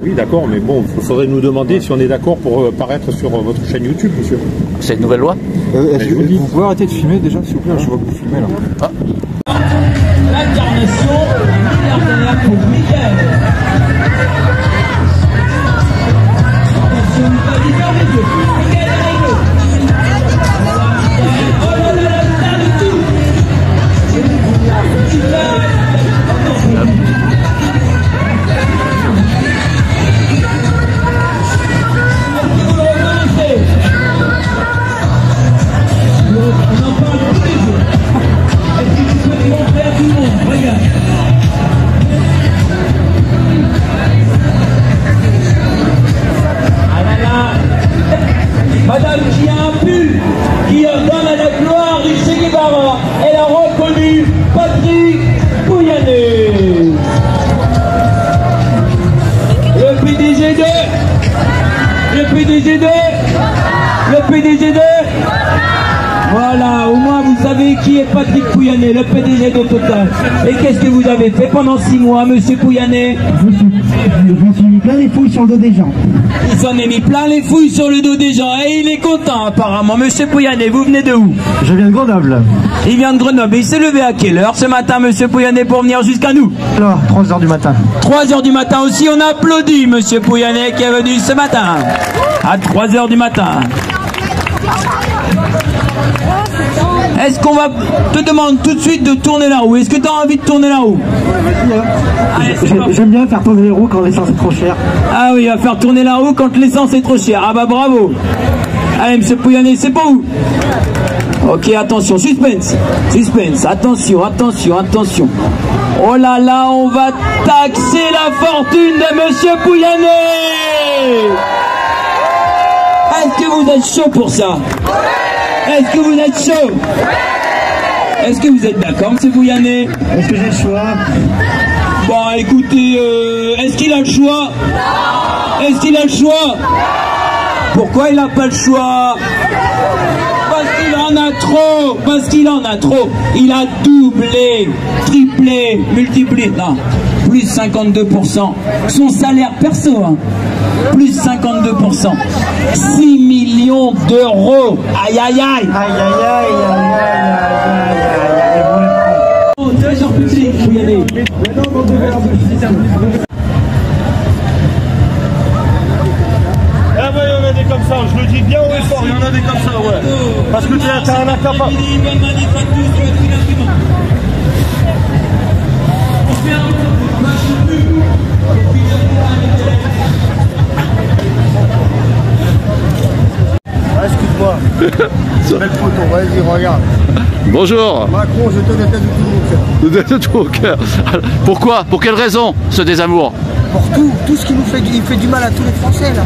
Oui, d'accord, mais bon, il faudrait nous demander si on est d'accord pour paraître sur votre chaîne YouTube, monsieur. C'est une nouvelle loi. Vous pouvez arrêter de filmer déjà, s'il vous plaît, je vois que vous filmez là. Ah. L'incarnation milliardaire pour Miguel. Attention, Italie, ferme les yeux. Miguel Herrero. Oh là là là, là, le tout. Madame qui a un pull qui donne à la gloire du Che Guevara, elle a reconnu Patrick Pouyanné. Le PDG de... Le PDG de... Le PDG de... Voilà, au moins vous savez qui est Patrick Pouyanné, le PDG de Total. Et qu'est-ce que vous avez fait pendant 6 mois, monsieur Pouyanné? Je m'en suis mis plein les fouilles sur le dos des gens. Il s'en est mis plein les fouilles sur le dos des gens et il est content apparemment. Monsieur Pouyanné, vous venez de où? Je viens de Grenoble. Il vient de Grenoble et il s'est levé à quelle heure ce matin, monsieur Pouyanné, pour venir jusqu'à nous? Alors, 3 h du matin. 3 h du matin aussi, on applaudit monsieur Pouyanné qui est venu ce matin. À 3 h du matin. Est-ce qu'on va te demander tout de suite de tourner la roue? Est-ce que tu as envie de tourner la roue? J'aime bien faire tourner les roues quand l'essence est trop chère. Ah oui, il va faire tourner la roue quand l'essence est trop chère. Ah bah bravo. Allez, monsieur Pouyanné, c'est pour vous. Ok, attention, suspense. Suspense, attention, attention, attention. Oh là là, on va taxer la fortune de monsieur Pouyanné. Est-ce que vous êtes chaud pour ça? Est-ce que vous êtes chaud? Est-ce que vous êtes d'accord, monsieur Pouyanné? Est-ce que j'ai le choix? Bon, écoutez, est-ce qu'il a le choix? Est-ce qu'il a le choix? Pourquoi il n'a pas le choix? Parce qu'il en a trop. Parce qu'il en a trop. Il a doublé, triplé, multiplié. Non, plus 52%. Son salaire perso, hein. Plus 52%. 6 millions d'euros. Aïe, aïe, aïe. Aïe, aïe, aïe, aïe, aïe, aïe, aïe. Trésor public, vous y allez. Ah ouais, il y en a des comme ça, je le dis bien haut et fort, il y en a des comme ça, ouais. Parce que t'as un incapable. Excuse-moi. Belle photo, vas-y, regarde. Bonjour. Macron, je te déteste de tout mon cœur. De tout au cœur. Pourquoi? Pour quelle raison ce désamour? Pour tout ce qui nous fait, il fait du mal à tous les Français là.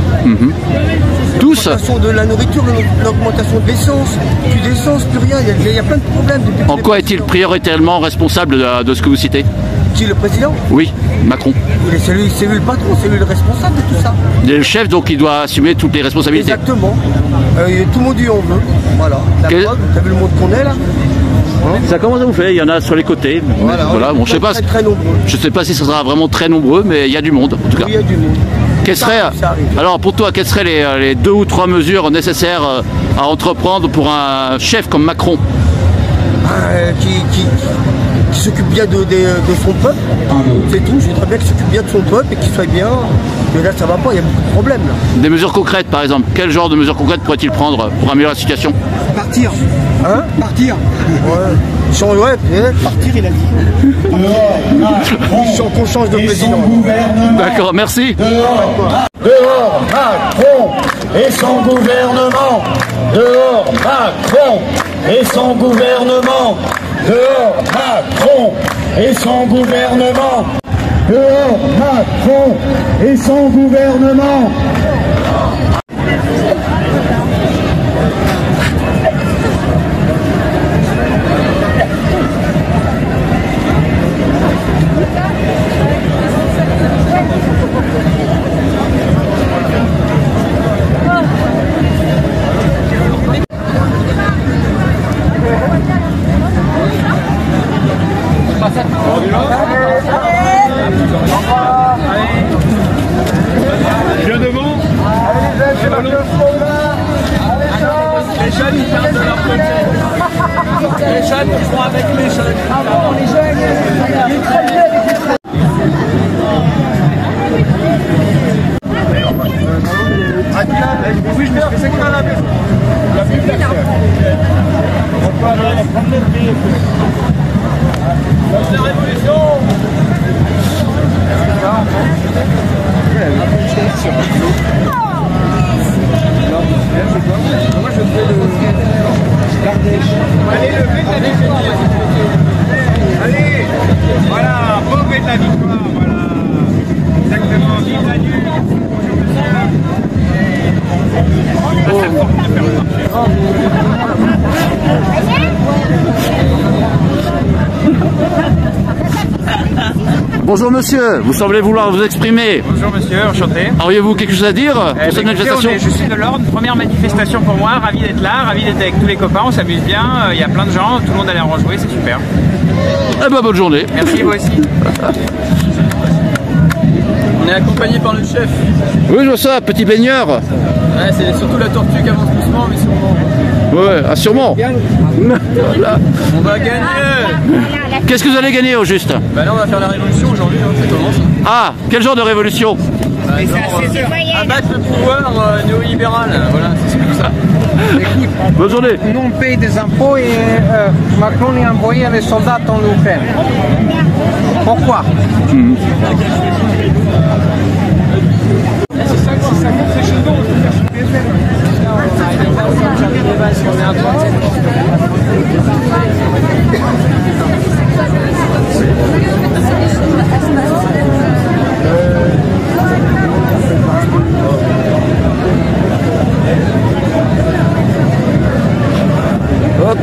Tous? L'augmentation de la nourriture, l'augmentation de l'essence, plus d'essence, plus rien, il y a plein de problèmes. En quoi est-il prioritairement responsable de ce que vous citez? Qui, le président? Oui, Macron. C'est lui le patron, c'est lui le responsable de tout ça. Il est le chef, donc il doit assumer toutes les responsabilités. Exactement. Tout le monde dit on veut. Voilà. La preuve, t'as vu le monde qu'on est là? Ça commence à vous faire, il y en a sur les côtés. Voilà. Bon, je sais pas. Je sais pas si ce sera vraiment très nombreux, mais il y a du monde en tout cas. Oui, il y a du monde. Alors pour toi, quelles seraient les 2 ou 3 mesures nécessaires à entreprendre pour un chef comme Macron? Qui s'occupe bien de son peuple, c'est tout. Je voudrais bien qu'il s'occupe bien de son peuple et qu'il soit bien. Mais là, ça va pas, il y a beaucoup de problèmes. Là. Des mesures concrètes, par exemple. Quel genre de mesures concrètes pourrait-il prendre pour améliorer la situation? Partir. Hein? Partir. Ouais, partir, il a dit. Qu'on change de président. D'accord, merci. Dehors Macron et son gouvernement. Dehors Macron et son gouvernement. Dehors Macron et son gouvernement. Dehors Macron et son gouvernement. jeunes qui sont avec les jeunes. Ah bon, les jeunes, les très jeunes, les très... Oui, je sais qu'il va la maison. La Bible, on va prendre le pied. La révolution. Moi je fais le Gardèche. Allez, allez, voilà, beau de la victoire, voilà. Exactement, vive la nuit. Bonjour monsieur, vous semblez vouloir vous exprimer. Bonjour monsieur, enchanté. Auriez-vous quelque chose à dire pour cette manifestation? Je suis de l'ordre, première manifestation pour moi, ravi d'être là, ravi d'être avec tous les copains, on s'amuse bien, il y a plein de gens, tout le monde a l'air en jouer, c'est super. Eh ben bonne journée. Merci, vous aussi. On est accompagné par le chef. Oui, je vois ça, petit baigneur. Ouais, c'est surtout la tortue qui avance doucement, mais sûrement. Ouais, ah, sûrement. Voilà. On va gagner. Qu'est-ce que vous allez gagner au juste? Bah là, on va faire la révolution aujourd'hui, hein, ça commence. Ah, quel genre de révolution? Bah, abattre le pouvoir néolibéral, voilà, c'est tout ça. Écoute, Bonne journée. nous on paye des impôts et Macron a envoyé les soldats en Ukraine. Pourquoi? Hop.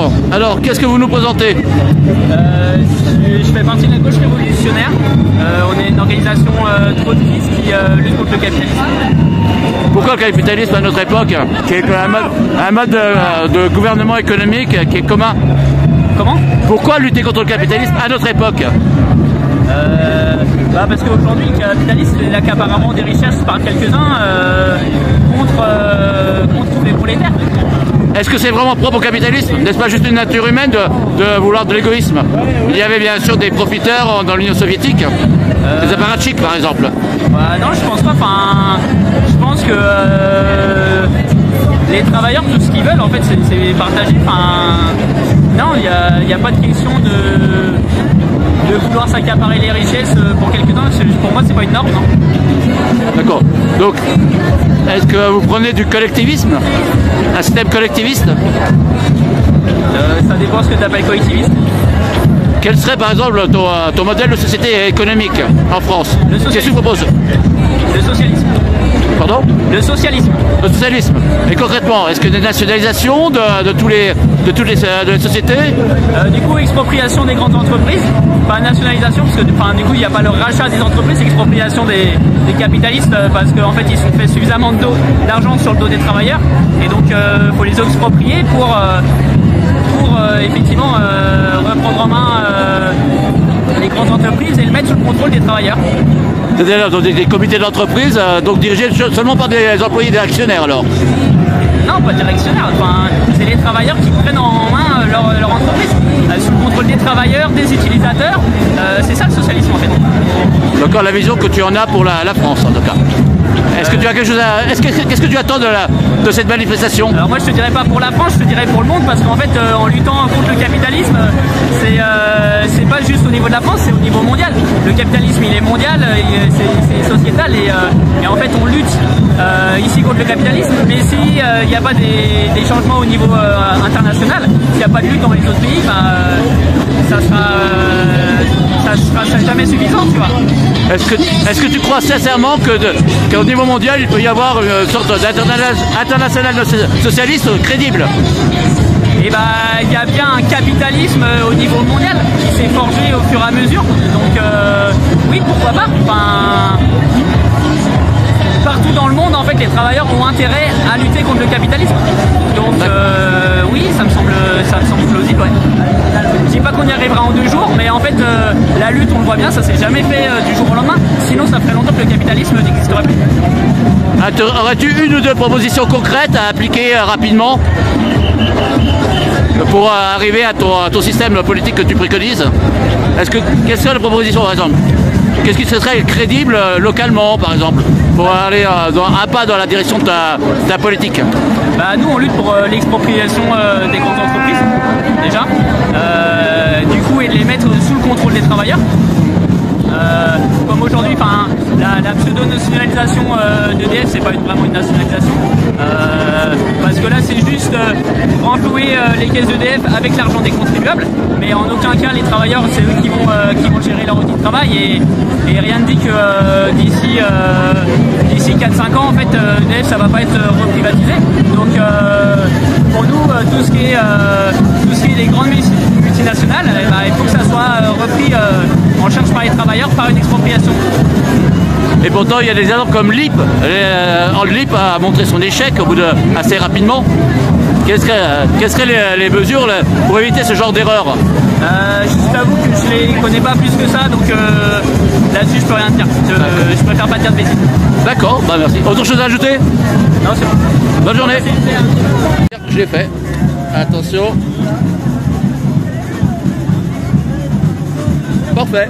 D'accord. Alors, qu'est-ce que vous nous présentez? Je fais partie de la gauche révolutionnaire. On est une organisation trotskiste qui lutte contre le capitalisme. Pourquoi le capitalisme à notre époque, qui est un mode de gouvernement économique qui est commun? Comment? Pourquoi lutter contre le capitalisme à notre époque? Parce qu'aujourd'hui, le capitalisme c'est l'accaparement des richesses par quelques-uns contre tous les prolétaires. Est-ce que c'est vraiment propre au capitalisme? N'est-ce pas juste une nature humaine de vouloir de l'égoïsme? Il y avait bien sûr des profiteurs dans l'Union soviétique, des apparatchiks par exemple. Non, je pense pas. Enfin, je pense que les travailleurs, tout ce qu'ils veulent, en fait, c'est partager. Enfin, non, il n'y a pas de question de vouloir s'accaparer les richesses pour quelques-uns. Pour moi, c'est pas une norme, non. D'accord. Donc, est-ce que vous prenez du collectivisme? Un système collectiviste? Ça dépend ce que tu appelles collectiviste. Quel serait par exemple ton modèle de société économique en France? Qu'est-ce que tu proposes? Le socialisme. Pardon? Le socialisme. Le socialisme. Et concrètement, est-ce que des nationalisations de toutes les sociétés? Du coup, expropriation des grandes entreprises, pas nationalisation, parce que du coup, il n'y a pas le rachat des entreprises, expropriation des capitalistes, parce qu'en fait, ils ont fait suffisamment d'argent sur le dos des travailleurs, et donc, il faut les exproprier pour effectivement reprendre en main les grandes entreprises et le mettre sous le contrôle des travailleurs. C'est-à-dire dans des comités d'entreprise, donc dirigés seulement par des employés, des actionnaires alors? Non, pas des actionnaires, enfin, c'est les travailleurs qui prennent en main leur entreprise, sous le contrôle des travailleurs, des utilisateurs, c'est ça le socialisme en fait. D'accord, la vision que tu en as pour la France en tout cas. Est-ce que tu as quelque chose à... Qu'est-ce que tu attends de cette manifestation? Alors moi je te dirais pas pour la France, je te dirais pour le monde, parce qu'en fait en luttant contre le capitalisme, c'est pas juste au niveau de la France, c'est au niveau mondial. Le capitalisme il est mondial, c'est sociétal et en fait on lutte ici contre le capitalisme, mais si il n'y a pas des changements au niveau international, s'il n'y a pas de lutte dans les autres pays, ça sera jamais suffisant, tu vois. Est-ce que tu crois sincèrement qu'au niveau mondial, il peut y avoir une sorte d'international socialiste crédible? Et il y a bien un capitalisme au niveau mondial qui s'est forgé au fur et à mesure. Donc oui, pourquoi pas. Enfin, partout dans le monde, en fait, les travailleurs ont intérêt à lutter contre le capitalisme. Donc oui, ça me semble plausible. Ouais. Je dis pas qu'on y arrivera en 2 jours, mais en fait, la lutte, on le voit bien, ça s'est jamais fait du jour au lendemain. Sinon, ça ferait longtemps que le capitalisme n'existerait plus. Aurais-tu une ou deux propositions concrètes à appliquer rapidement pour arriver à ton système politique que tu préconises? Quelles seraient les propositions par exemple? Qu'est-ce qui serait crédible localement par exemple pour aller un pas dans la direction de ta politique? Nous on lutte pour l'expropriation des grandes entreprises déjà, du coup et de les mettre sous le contrôle des travailleurs. Comme aujourd'hui, la pseudo-nationalisation d'EDF, c'est pas vraiment une nationalisation, parce que là c'est juste renflouer les caisses d'EDF avec l'argent des contribuables, mais en aucun cas les travailleurs c'est eux qui vont gérer leur outil de travail et rien ne dit que d'ici 4-5 ans en fait EDF ça va pas être reprivatisé. Donc pour nous tout ce qui est les grandes multinationales, il faut que ça soit repris en charge par les travailleurs par une expropriation. Et pourtant il y a des exemples comme LIP. LIP a montré son échec au bout assez rapidement. Quelles seraient les mesures pour éviter ce genre d'erreur? Je t'avoue que je les connais pas plus que ça, donc là-dessus je peux rien dire. Je préfère pas dire de bêtises. D'accord, merci. Autre chose à ajouter? Non, c'est bon. Bonne journée. Je l'ai fait. Attention. Parfait.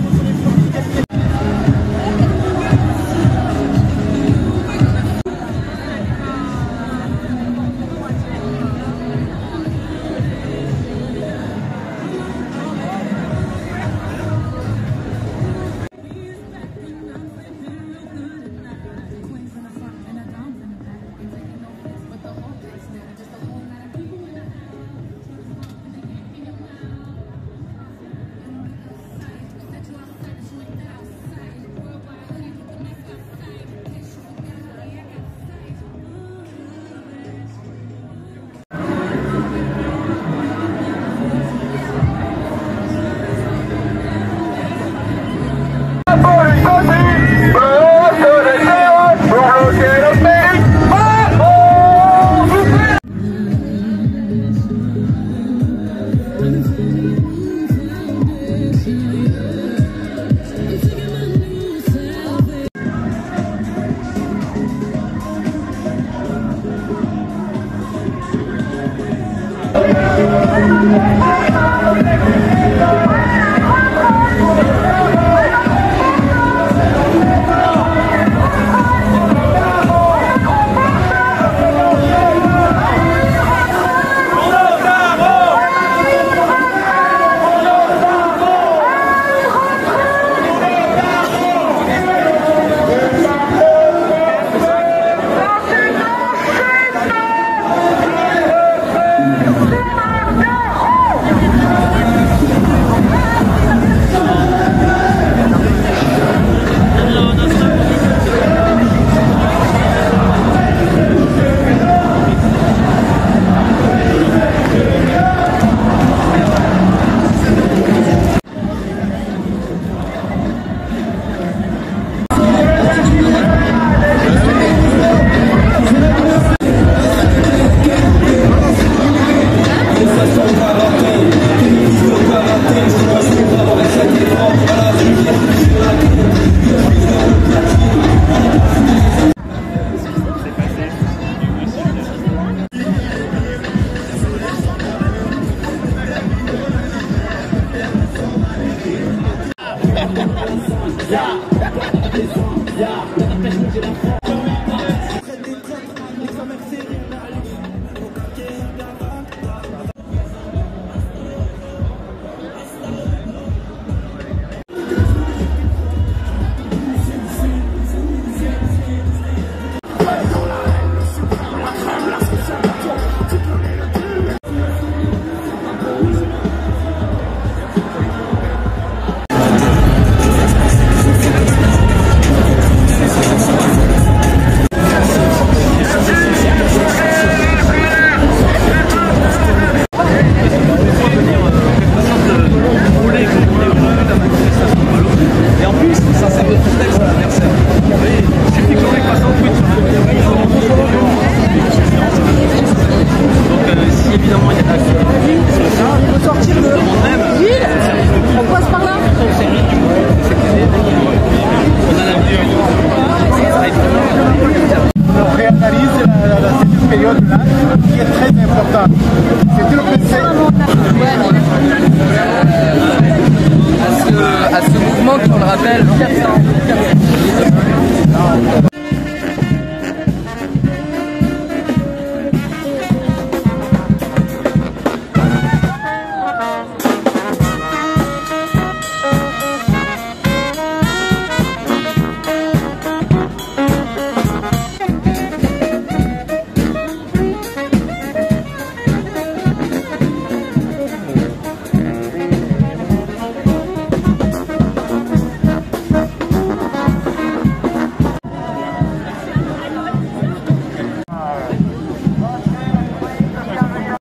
À ce mouvement qui, on le rappelle, 400.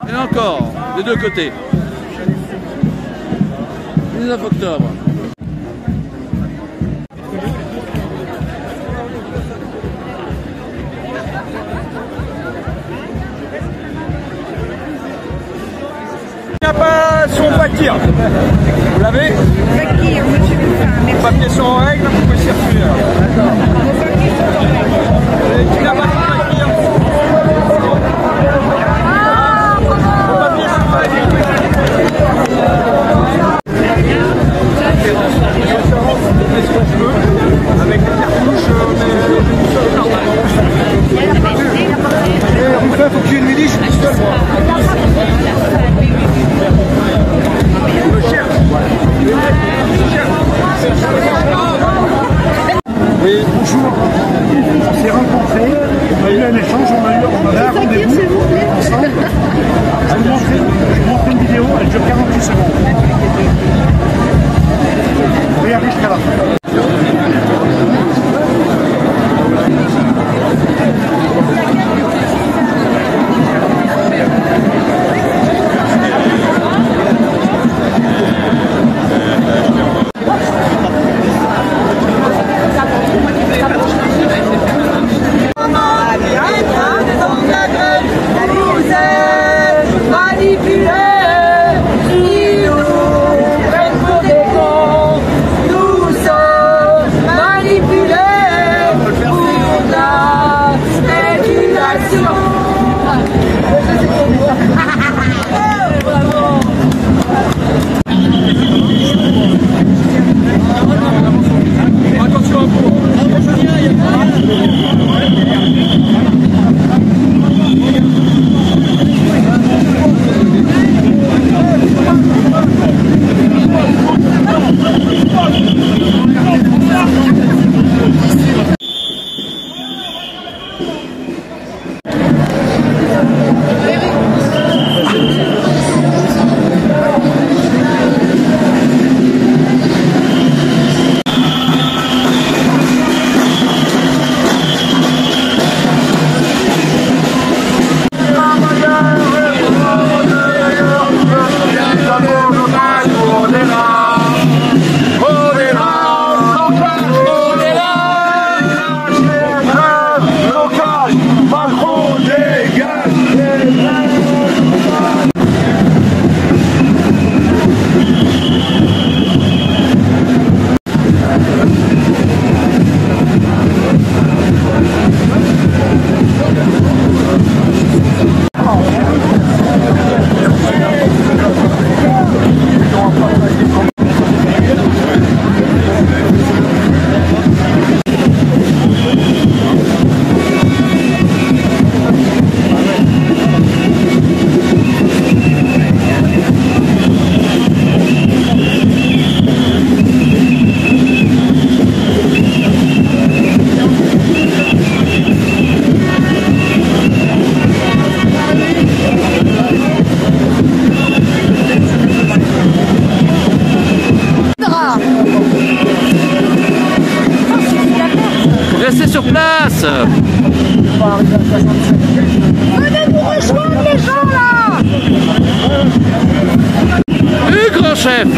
Et encore, des deux côtés. 19 octobre. Il n'y a pas son fakir. Vous l'avez? Fakir, monsieur Bouffin, merci. Les papiers sont en règle, vous pouvez circuler. Nos papiers sont en règle. Qui n'a pas de fakir? Avec les cartouches, il faut que j'ai une milice, je suis seul, moi. Oui, bonjour. On s'est rencontrés, on a eu un échange, on a un rendez-vous ensemble. Je vais vous montrer une vidéo, elle dure 48 secondes. Regardez jusqu'à la fin. Restez sur place. Venez nous rejoindre les gens là. Grand chef.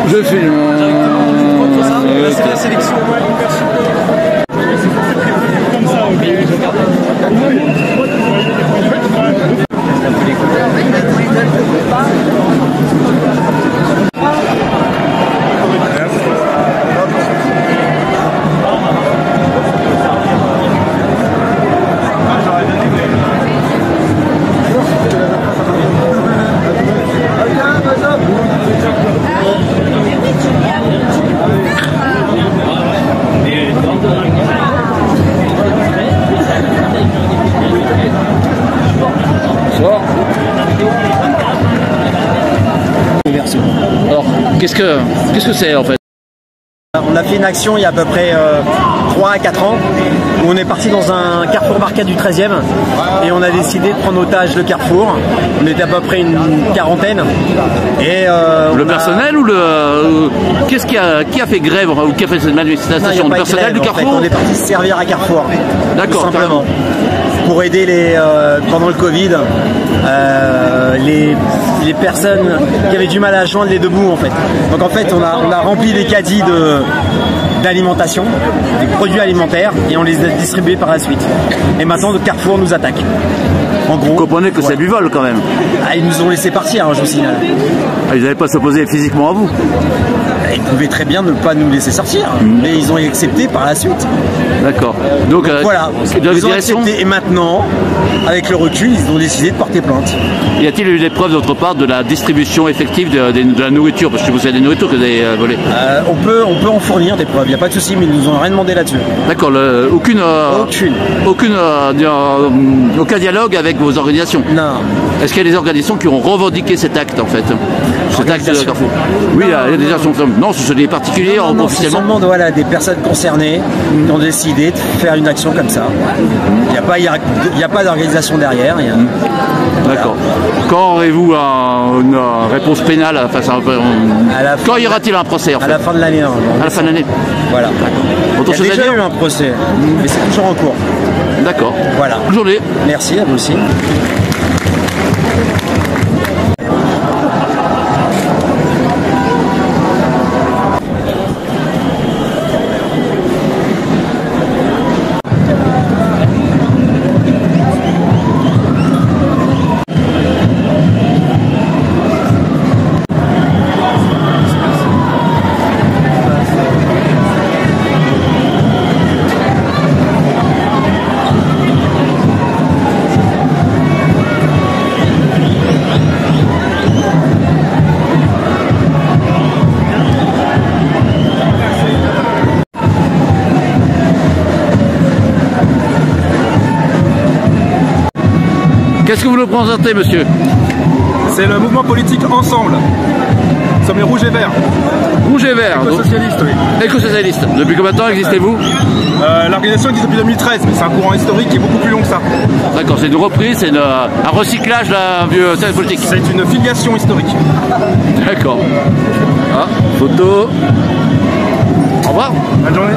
Je filme. Là, c'est la sélection. Comme ça, ok. Alors, qu'est-ce que c'est en fait? On a fait une action il y a à peu près 3 à 4 ans où on est parti dans un carrefour Barcade du 13e et on a décidé de prendre otage le carrefour. On était à peu près une quarantaine. Et le personnel ou le qui a fait grève ou qui a fait cette manifestation? Le personnel du carrefour? En fait, on est parti se servir à Carrefour. D'accord. Simplement. Pour aider pendant le Covid les personnes qui avaient du mal à joindre les deux bouts en fait. Donc en fait on a rempli des caddies d'alimentation, des produits alimentaires et on les a distribués par la suite. Et maintenant le Carrefour nous attaque. En gros, vous comprenez que c'est du vol quand même. Ah, ils nous ont laissé partir, hein, je vous signale. Ah, ils n'avaient pas s'opposer physiquement à vous. Ils pouvaient très bien ne pas nous laisser sortir, mais ils ont accepté par la suite. D'accord. Donc voilà, ils ont accepté et maintenant, avec le recul, ils ont décidé de porter plainte. Y a-t-il eu des preuves d'autre part de la distribution effective de la nourriture? Parce que vous avez des nourritures que vous avez volées. On peut en fournir des preuves, il n'y a pas de souci, mais ils nous ont rien demandé là-dessus. D'accord, aucun dialogue avec avec vos organisations? Non. Est-ce qu'il y a des organisations qui ont revendiqué cet acte en fait? Cet acte de Carrefour? Oui, il y a des organisations. Non, ce sont des particuliers officiellement. Ce sont voilà, des personnes concernées qui ont décidé de faire une action comme ça. Il n'y a pas d'organisation derrière. D'accord. Quand aurez-vous une réponse pénale face à quand y aura-t-il un procès en fait? À la fin de l'année. À la fin de l'année. Voilà. Il y a déjà eu un procès, mais c'est toujours en cours. D'accord. Voilà. Bonne journée. Merci à vous aussi. Qu'est-ce que vous nous présentez, monsieur? C'est le mouvement politique Ensemble. Nous sommes les Rouges et Verts. Rouges et Verts. Éco-socialistes, oui. Éco-socialistes. Depuis combien de temps existez-vous? L'organisation existe depuis 2013, mais c'est un courant historique qui est beaucoup plus long que ça. D'accord, c'est une reprise, c'est un recyclage d'un vieux système politique. C'est une filiation historique. D'accord. Ah, photo. Au revoir. Bonne journée.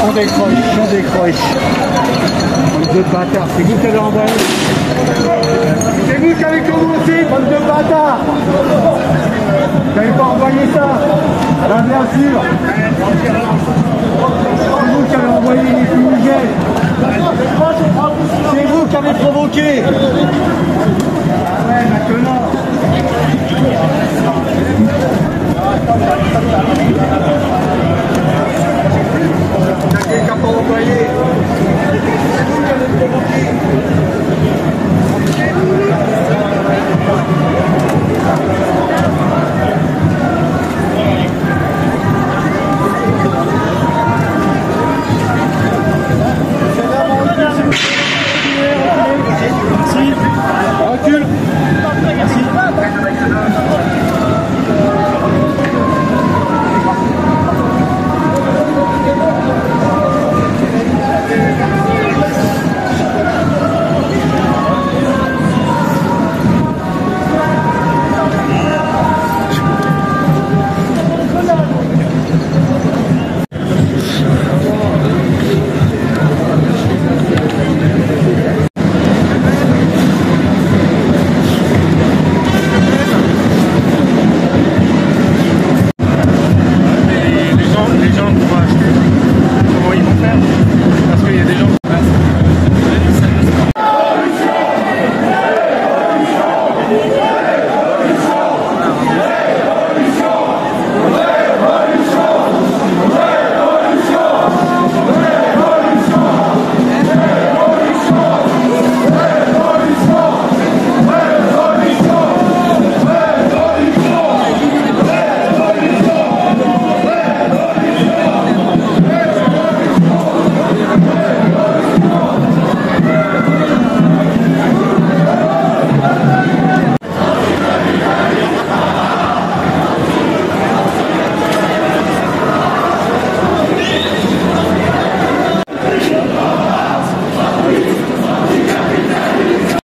On décroche. Bande de bâtards, c'est vous qui avez envoyé. C'est vous qui avez commencé, bande de bâtards. Vous n'avez pas envoyé ça. Là, bien sûr. C'est vous qui avez envoyé les fumigènes. C'est vous qui avez provoqué.